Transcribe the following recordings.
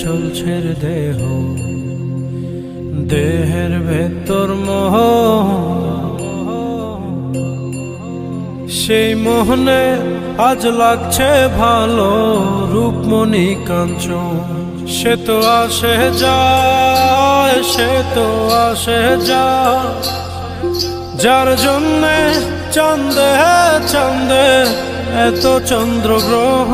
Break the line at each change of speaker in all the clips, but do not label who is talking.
চলছে দেহ, দেহের ভেতর মোহ, সেই মোহনে আজ লাগছে ভালো রূপমণি কাঞ্চন। সে তো আসে যায়, সে তো আসে যায়, যার জন্যে চাঁদে চাঁদে এত চন্দ্রগ্রহ।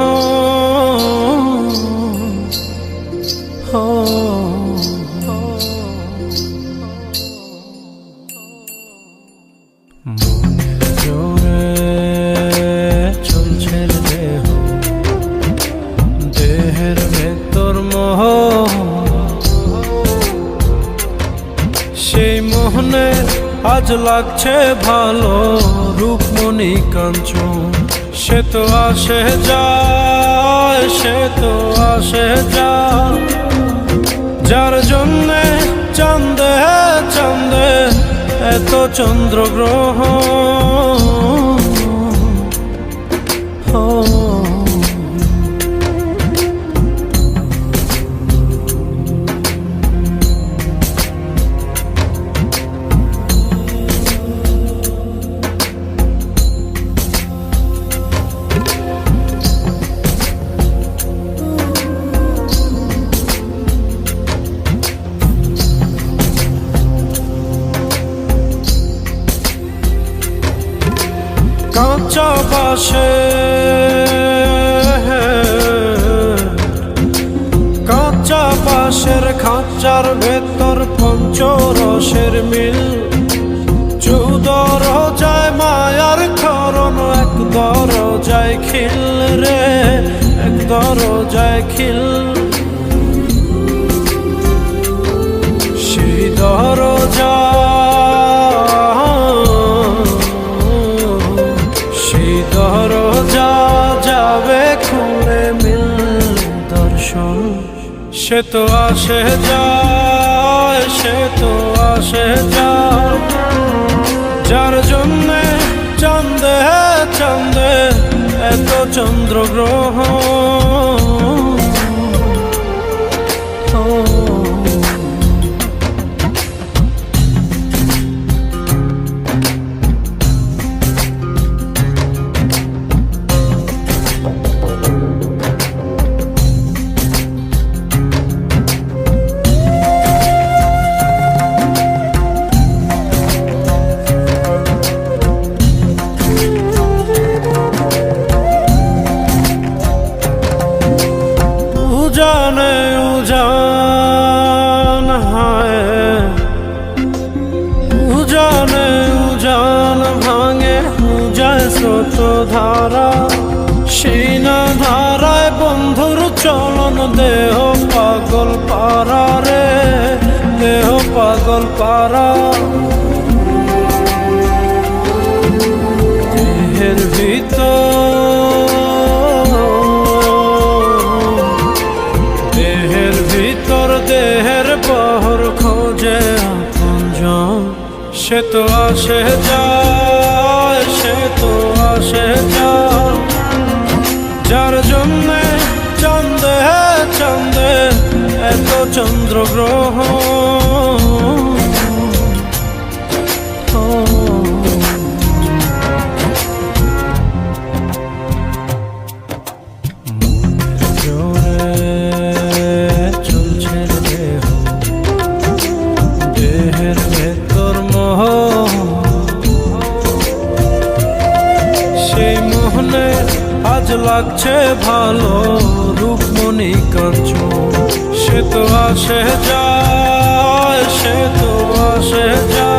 জোরে চলছে দেহ, দেহের ভেতর মোহ, সেই মোহনে আজ লাগছে ভালো রূপমণি কাঞ্চন। সে তো আসে যায়, সে তো আসে যায়, যার জন্যে চাঁদে চাঁদে এত চন্দ্রগ্রহ। কাঁচা বাসে কাঁচা বাসের খাঁচার ভেতর পঞ্চরসের মিল, চৌদরজায় মায়ার খরণ, এক দরজায় খিল রে, এক দরজায় খিল। সেই দরজা দরজা যাবে খুলে মিল দর্শন। সে তো আসে যায়, সে তো আসে যায়, যার জন্যে চাঁদে চাঁদে এত চন্দ্রগ্রহ। উজানে উজান হায়, উজানে উজান ভাঙে উজায় স্রোত ধারা, সেই না ধারায় বন্ধুর চলন। দেহ পাগল পারা রে, দেহ পাগল পারা। দেহের ভিতর দেহের বহর খোঁজে আপনজন। সে তো আসে যায়, সে তো আসে যায়, যার জন্যে চাঁদে চাঁদে এত চন্দ্রগ্রহ। সেই মোহনে আজ লাগছে ভালো রূপমণি কাঞ্চন। সে তো আসে যায়, সে তো আসে যায়,